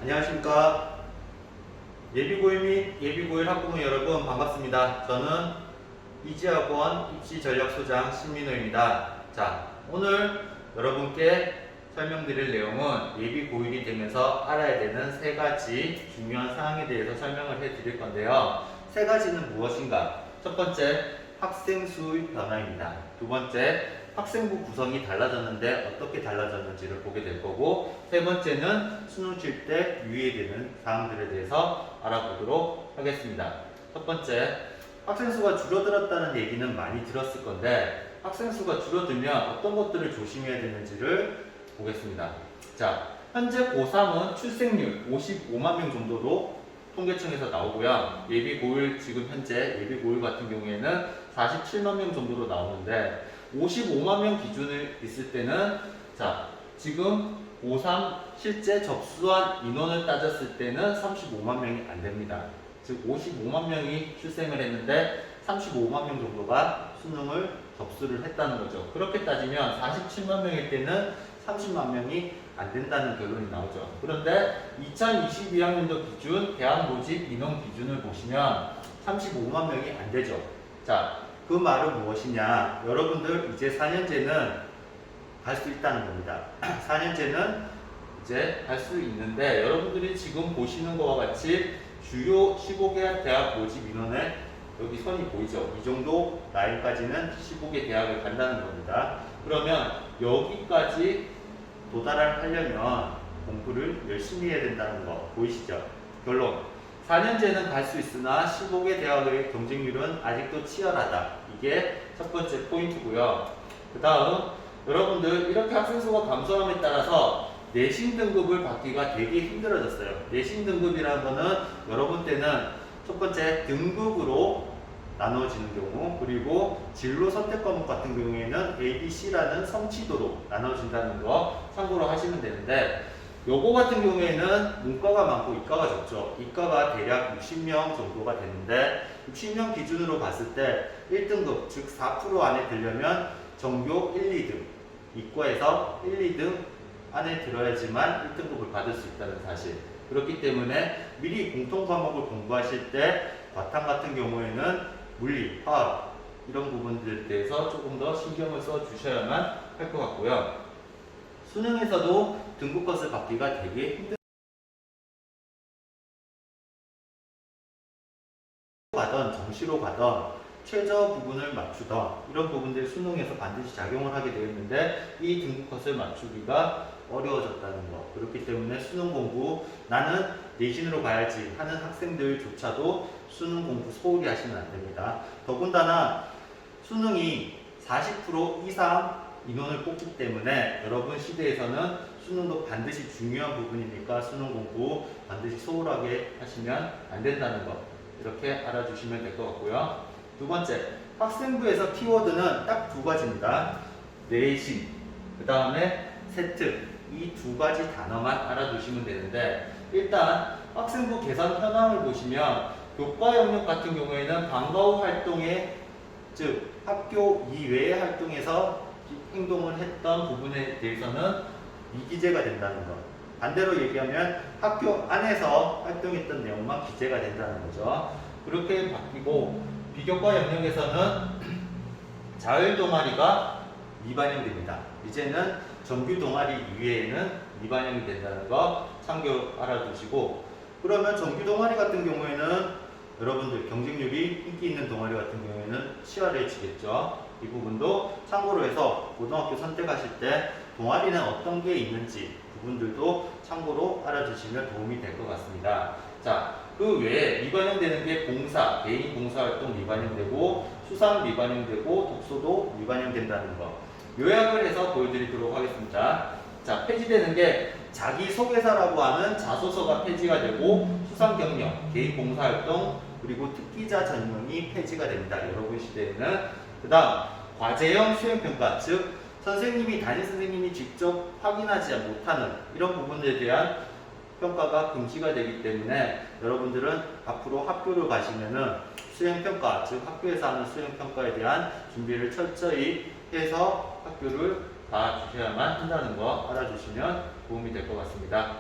안녕하십니까. 예비고1 및 예비고1 학부모 여러분 반갑습니다. 저는 이지학원 입시전략소장 신민호입니다. 자, 오늘 여러분께 설명드릴 내용은 예비고1이 되면서 알아야 되는 세 가지 중요한 사항에 대해서 설명을 해드릴 건데요. 세 가지는 무엇인가? 첫 번째, 학생 수의 변화입니다. 두 번째, 학생부 구성이 달라졌는데 어떻게 달라졌는지를 보게 될 거고, 세 번째는 수능 칠 때 유의되는 사항들에 대해서 알아보도록 하겠습니다. 첫 번째, 학생 수가 줄어들었다는 얘기는 많이 들었을 건데, 학생 수가 줄어들면 어떤 것들을 조심해야 되는지를 보겠습니다. 자, 현재 고3은 출생률 55만 명 정도로 통계청에서 나오고요. 예비고1 지금 현재 예비고1 같은 경우에는 47만 명 정도로 나오는데, 55만 명 기준을 있을 때는, 자, 지금 고3 실제 접수한 인원을 따졌을 때는 35만 명이 안 됩니다. 즉 55만 명이 출생을 했는데 35만 명 정도가 수능을 접수를 했다는 거죠. 그렇게 따지면 47만 명일 때는 30만 명이 안 된다는 결론이 나오죠. 그런데 2022학년도 기준 대학 모집 인원 기준을 보시면 35만 명이 안 되죠. 자, 그 말은 무엇이냐? 여러분들 이제 4년제는 갈 수 있다는 겁니다. 4년제는 이제 갈 수 있는데, 여러분들이 지금 보시는 것과 같이 주요 15개 대학 모집 인원에 여기 선이 보이죠? 이 정도 라인까지는 15개 대학을 간다는 겁니다. 그러면 여기까지 도달을 하려면 공부를 열심히 해야 된다는 거 보이시죠? 결론, 4년제는 갈 수 있으나 15개 대학의 경쟁률은 아직도 치열하다. 이게 첫 번째 포인트고요. 그 다음, 여러분들 이렇게 학생 수가 감소함에 따라서 내신 등급을 받기가 되게 힘들어졌어요. 내신 등급이라는 거는 여러분 때는 첫 번째 등급으로 나눠지는 경우, 그리고 진로 선택 과목 같은 경우에는 A, B, C라는 성취도로 나눠진다는 거 참고로 하시면 되는데, 요거 같은 경우에는 문과가 많고 이과가 적죠. 이과가 대략 60명 정도가 되는데, 60명 기준으로 봤을 때 1등급, 즉 4% 안에 들려면 전교 1, 2등, 이과에서 1, 2등 안에 들어야지만 1등급을 받을 수 있다는 사실. 그렇기 때문에 미리 공통 과목을 공부하실 때 과탐 같은 경우에는 물리, 화학 이런 부분들에 대해서 조금 더 신경을 써 주셔야만 할 것 같고요. 수능에서도 등급컷을 받기가 되게 힘든 가던 정시로 가던 최저 부분을 맞추던 이런 부분들이 수능에서 반드시 작용을 하게 되어 있는데, 이 등급컷을 맞추기가 어려워졌다는 거. 그렇기 때문에 수능 공부 나는 내신으로 가야지 하는 학생들조차도 수능 공부 소홀히 하시면 안 됩니다. 더군다나 수능이 40% 이상 인원을 뽑기 때문에 여러분 시대에서는 수능도 반드시 중요한 부분이니까 수능 공부 반드시 소홀하게 하시면 안 된다는 거, 이렇게 알아주시면 될 것 같고요. 두 번째, 학생부에서 키워드는 딱 두 가지입니다. 내신, 그 다음에 세특, 이 두 가지 단어만 알아두시면 되는데, 일단 학생부 개선 현황을 보시면 교과 영역 같은 경우에는 방과 후 활동에, 즉 학교 이외의 활동에서 행동을 했던 부분에 대해서는 미기재가 된다는 것. 반대로 얘기하면 학교 안에서 활동했던 내용만 기재가 된다는 거죠. 그렇게 바뀌고, 비교과 영역에서는 자율 동아리가 미반영됩니다. 이제는 정규 동아리 이외에는 미반영이 된다는 거 참고로 알아두시고, 그러면 정규 동아리 같은 경우에는 여러분들 경쟁률이 인기 있는 동아리 같은 경우에는 치열해지겠죠. 이 부분도 참고로 해서 고등학교 선택하실 때 동아리는 어떤 게 있는지 부분들도 참고로 알아주시면 도움이 될 것 같습니다. 자, 그 외에 미반영되는 게 봉사, 개인 봉사활동 미반영되고, 수상 미반영되고, 독서도 미반영된다는 거 요약을 해서 보여드리도록 하겠습니다. 자, 폐지되는 게 자기소개서라고 하는 자소서가 폐지가 되고, 수상 경력, 개인 봉사활동, 그리고 특기자 전형이 폐지가 됩니다. 여러분 시대에는. 그 다음, 과제형 수행평가, 즉 선생님이, 담임 선생님이 직접 확인하지 못하는 이런 부분에 대한 평가가 금지가 되기 때문에, 여러분들은 앞으로 학교를 가시면은 수행평가, 즉 학교에서 하는 수행평가에 대한 준비를 철저히 해서 학교를 가주셔야만 한다는 거 알아주시면 도움이 될 것 같습니다.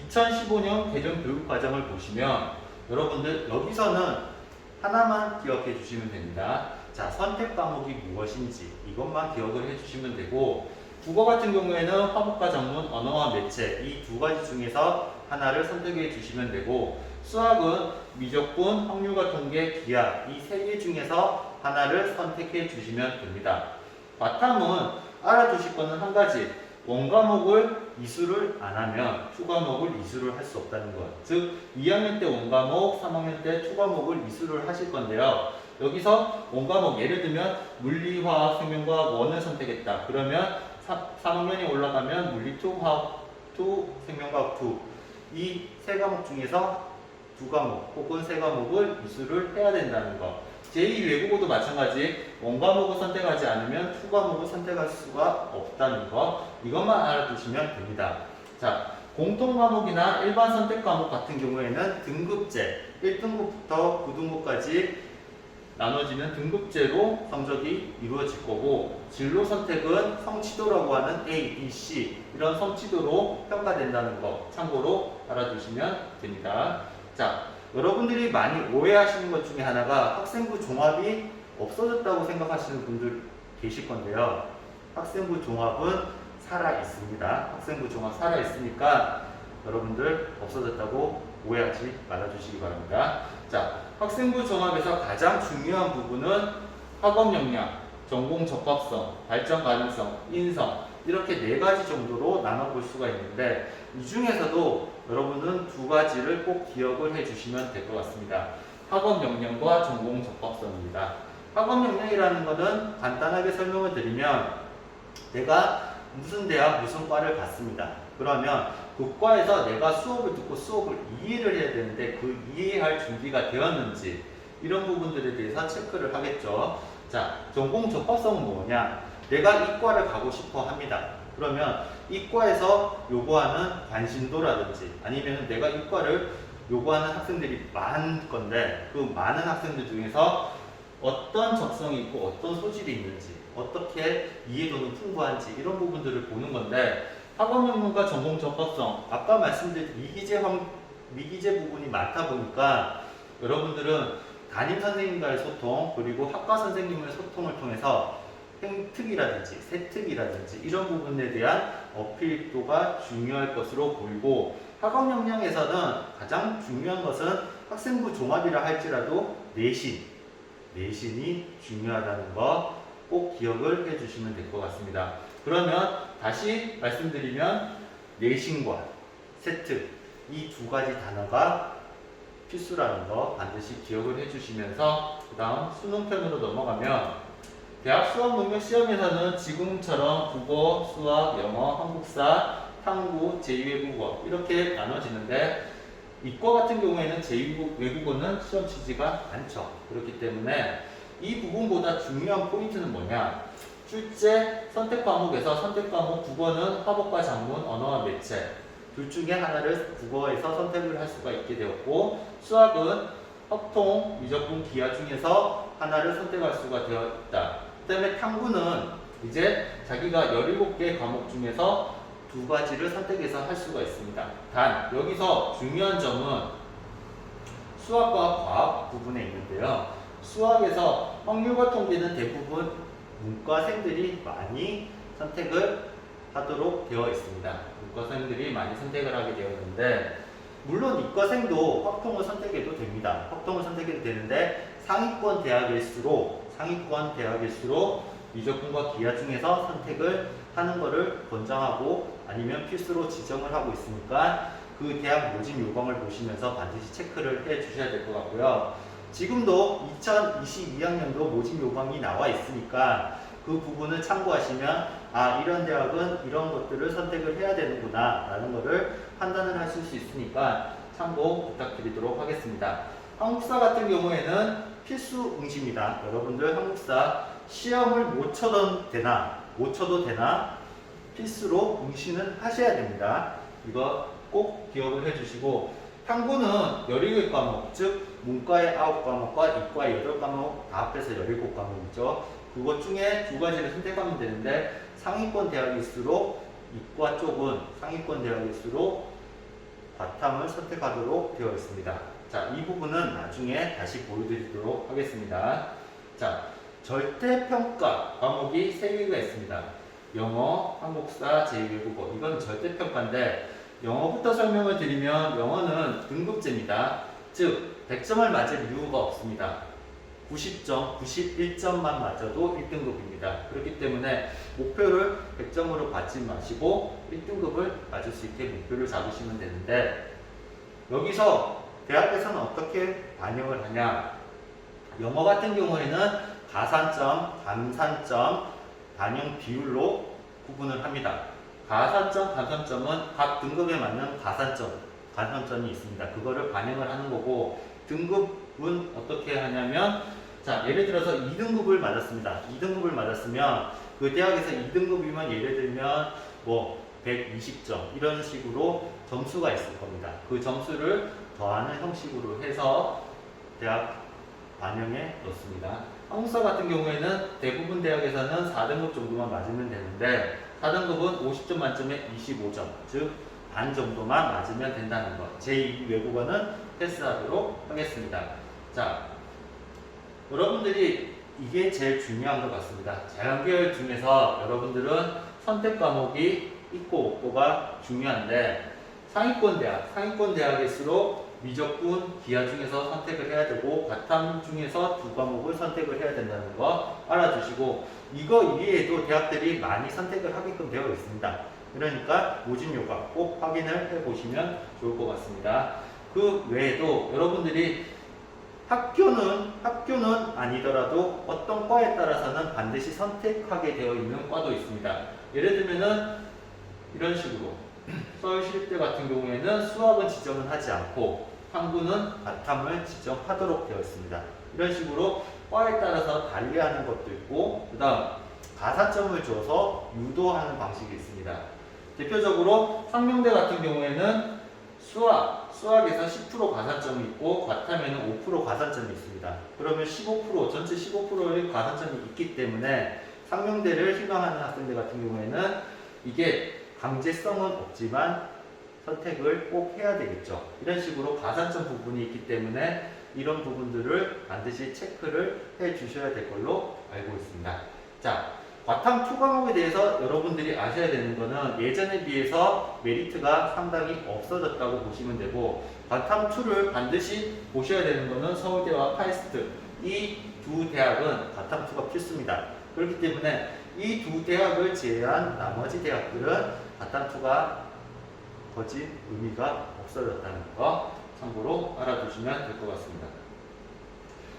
2015년 개정 교육 과정을 보시면 여러분들 여기서는 하나만 기억해 주시면 됩니다. 자, 선택 과목이 무엇인지 이것만 기억을 해 주시면 되고, 국어 같은 경우에는 화법과 전문, 언어와 매체 이 두 가지 중에서 하나를 선택해 주시면 되고, 수학은 미적분, 확률과 통계, 기하 이 세 개 중에서 하나를 선택해 주시면 됩니다. 바탕은 알아두실 거는 한 가지, 원과목을 이수를 안 하면 투과목을 이수를 할 수 없다는 것. 즉 2학년 때 원과목, 3학년 때 투과목을 이수를 하실 건데요. 여기서 원과목 예를 들면 물리, 화학, 생명과학 1을 선택했다. 그러면 3학년이 올라가면 물리 2, 화학 2, 생명과학 2 이 세 과목 중에서 두 과목 혹은 세 과목을 이수를 해야 된다는 것. 제2외국어도 마찬가지, 원과목을 선택하지 않으면 투과목을 선택할 수가 없다는 것. 이것만 알아두시면 됩니다. 자, 공통과목이나 일반 선택 과목 같은 경우에는 등급제 1등급부터 9등급까지 나눠지는 등급제로 성적이 이루어질 거고, 진로 선택은 성취도라고 하는 A, B, C 이런 성취도로 평가된다는 거 참고로 알아두시면 됩니다. 자, 여러분들이 많이 오해하시는 것 중에 하나가 학생부 종합이 없어졌다고 생각하시는 분들 계실 건데요. 학생부 종합은 살아 있습니다. 학생부 종합 살아 있으니까 여러분들 없어졌다고 오해하지 말아주시기 바랍니다. 자, 학생부 종합에서 가장 중요한 부분은 학업 역량, 전공 적합성, 발전 가능성, 인성 이렇게 네 가지 정도로 나눠볼 수가 있는데, 이 중에서도 여러분은 두 가지를 꼭 기억을 해주시면 될 것 같습니다. 학업 역량과 전공 적합성입니다. 학업 역량이라는 것은 간단하게 설명을 드리면, 내가 무슨 대학 무슨 과를 갔습니다. 그러면 그 과에서 내가 수업을 듣고 수업을 이해를 해야 되는데 그 이해할 준비가 되었는지 이런 부분들에 대해서 체크를 하겠죠. 자, 전공 적합성은 뭐냐? 내가 이 과를 가고 싶어 합니다. 그러면 이 과에서 요구하는 관심도라든지 아니면 내가 이 과를 요구하는 학생들이 많은 건데 그 많은 학생들 중에서 어떤 적성이 있고 어떤 소질이 있는지 어떻게 이해도는 풍부한지 이런 부분들을 보는 건데, 학업 역량과 전공 적합성 아까 말씀드린 미기재 부분이 많다 보니까 여러분들은 담임 선생님과의 소통 그리고 학과 선생님의 소통을 통해서 행특이라든지 세특이라든지 이런 부분에 대한 어필도가 중요할 것으로 보이고, 학업 역량에서는 가장 중요한 것은 학생부 종합이라 할지라도 내신이 중요하다는 거 꼭 기억을 해주시면 될 것 같습니다. 그러면 다시 말씀드리면 내신과 세특 이 두 가지 단어가 필수라는 거 반드시 기억을 해주시면서 그 다음 수능편으로 넘어가면, 대학 수학능력 시험에서는 지금처럼 국어, 수학, 영어, 한국사, 탐구, 제2외국어 이렇게 나눠지는데, 이과 같은 경우에는 제2외국어는 시험 치지가 않죠. 그렇기 때문에 이 부분보다 중요한 포인트는 뭐냐? 출제 선택 과목에서 선택 과목 국어는 화법과 작문, 언어와 매체 둘 중에 하나를 국어에서 선택을 할 수가 있게 되었고, 수학은 합통, 미적분, 기하 중에서 하나를 선택할 수가 되었다. 그 다음에 탐구는 이제 자기가 17개 과목 중에서 두 가지를 선택해서 할 수가 있습니다. 단 여기서 중요한 점은 수학과 과학 부분에 있는데요. 수학에서 확률과 통계는 대부분 문과생들이 많이 선택을 하도록 되어 있습니다. 문과생들이 많이 선택을 하게 되어 있는데, 물론 이과생도 확통을 선택해도 됩니다. 확통을 선택해도 되는데 상위권 대학일수록 미적분과 기하 중에서 선택을 하는 것을 권장하고 아니면 필수로 지정을 하고 있으니까 그 대학 모집 요강을 보시면서 반드시 체크를 해 주셔야 될 것 같고요. 지금도 2022학년도 모집 요강이 나와 있으니까 그 부분을 참고하시면 이런 대학은 이런 것들을 선택을 해야 되는구나 라는 것을 판단을 하실 수 있으니까 참고 부탁드리도록 하겠습니다. 한국사 같은 경우에는 필수 응시입니다. 여러분들 한국사 시험을 못 쳐도 되나 필수로 응시는 하셔야 됩니다. 이거 꼭 기억을 해주시고, 탐구는 17 과목, 즉 문과의 9과목과 이과의 8과목 다 합해서 17과목이죠. 그것 중에 두 가지를 선택하면 되는데, 상위권 대학일수록 이과 쪽은 상위권 대학일수록 과탐을 선택하도록 되어 있습니다. 자, 이 부분은 나중에 다시 보여드리도록 하겠습니다. 자, 절대평가 과목이 3개가 있습니다. 영어, 한국사, 제2외국어. 이건 절대평가인데 영어부터 설명을 드리면 영어는 등급제입니다. 즉 100점을 맞을 이유가 없습니다. 90점, 91점만 맞아도 1등급입니다. 그렇기 때문에 목표를 100점으로 받지 마시고 1등급을 맞을 수 있게 목표를 잡으시면 되는데 여기서 대학에서는 어떻게 반영을 하냐? 영어 같은 경우에는 가산점, 감산점, 반영 비율로 구분을 합니다. 가산점, 감산점은 각 등급에 맞는 가산점이 있습니다. 그거를 반영을 하는 거고 등급은 어떻게 하냐면 자, 예를 들어서 2등급을 맞았습니다. 2등급을 맞았으면 그 대학에서 2등급이면 예를 들면 뭐 120점 이런 식으로 점수가 있을 겁니다. 그 점수를 더하는 형식으로 해서 대학 반영에 넣습니다. 한국사 같은 경우에는 대부분 대학에서는 4등급 정도만 맞으면 되는데 4등급은 50점 만점에 25점, 즉 반 정도만 맞으면 된다는 것. 제2 외국어는 패스하도록 하겠습니다. 자, 여러분들이 이게 제일 중요한 것 같습니다. 자연계열 중에서 여러분들은 선택 과목이 있고 없고가 중요한데 상위권 대학일수록 미적분, 기하 중에서 선택을 해야 되고 과탐 중에서 2과목을 선택을 해야 된다는 거 알아주시고 이거 이외에도 대학들이 많이 선택을 하게끔 되어 있습니다. 그러니까 모집 요강 꼭 확인을 해보시면 좋을 것 같습니다. 그 외에도 여러분들이 학교는 아니더라도 어떤 과에 따라서는 반드시 선택하게 되어 있는 과도 있습니다. 예를 들면은 이런 식으로 서울시립대 같은 경우에는 수학은 지정은 하지 않고 탐구는 과탐을 지정하도록 되어 있습니다. 이런 식으로 과에 따라서 달리하는 것도 있고 그 다음 가산점을 줘서 유도하는 방식이 있습니다. 대표적으로 상명대 같은 경우에는 수학에서 10% 가산점이 있고 과탐에는 5% 가산점이 있습니다. 그러면 15% 전체 15%의 가산점이 있기 때문에 상명대를 희망하는 학생들 같은 경우에는 이게 강제성은 없지만 선택을 꼭 해야 되겠죠. 이런 식으로 가산점 부분이 있기 때문에 이런 부분들을 반드시 체크를 해 주셔야 될 걸로 알고 있습니다. 자, 과탐 2과목에 대해서 여러분들이 아셔야 되는 거는 예전에 비해서 메리트가 상당히 없어졌다고 보시면 되고 과탐 2를 반드시 보셔야 되는 거는 서울대와 카이스트 이 두 대학은 과탐 2가 필수입니다. 그렇기 때문에 이 두 대학을 제외한 나머지 대학들은 과탐 2가 거짓 의미가 없어졌다는 거 참고로 알아두시면 될 것 같습니다.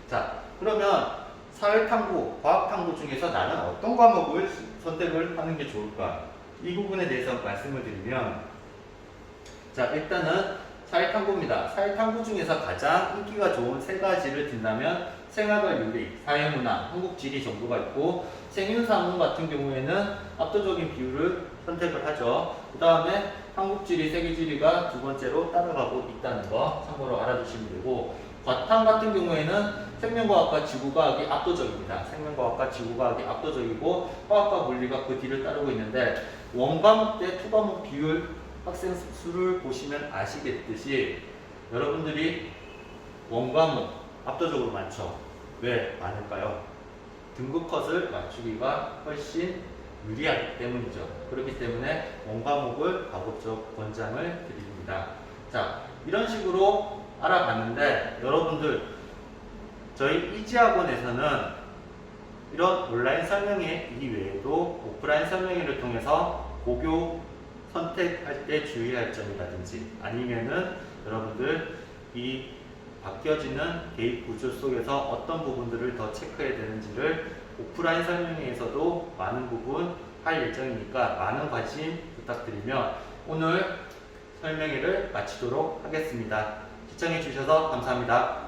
자, 그러면 사회탐구, 과학탐구 중에서 나는 어떤 과목을 선택을 하는 게 좋을까? 이 부분에 대해서 말씀을 드리면 자, 일단은 사회탐구입니다. 사회탐구 중에서 가장 인기가 좋은 3가지를 든다면 생활과윤리, 사회문화, 한국지리 정도가 있고 생윤사문 같은 경우에는 압도적인 비율을 선택을 하죠. 그 다음에 한국지리, 세계지리가 2번째로 따라가고 있다는 거 참고로 알아두시면 되고 과탐 같은 경우에는 생명과학과 지구과학이 압도적입니다. 생명과학과 지구과학이 압도적이고 화학과 물리가 그 뒤를 따르고 있는데 원과목 대 2과목 비율 학생 수를 보시면 아시겠듯이 여러분들이 원과목 압도적으로 많죠. 왜 많을까요? 등급 컷을 맞추기가 훨씬 유리하기 때문이죠. 그렇기 때문에 원과목을 가급적 권장을 드립니다. 자, 이런 식으로 알아봤는데 여러분들 저희 이지학원에서는 이런 온라인 설명회 이외에도 오프라인 설명회를 통해서 고교 선택할 때 주의할 점이라든지 아니면은 여러분들 이 바뀌어지는 개입 구조 속에서 어떤 부분들을 더 체크해야 되는지를 오프라인 설명회에서도 많은 부분 할 예정이니까 많은 관심 부탁드리며 오늘 설명회를 마치도록 하겠습니다. 시청해 주셔서 감사합니다.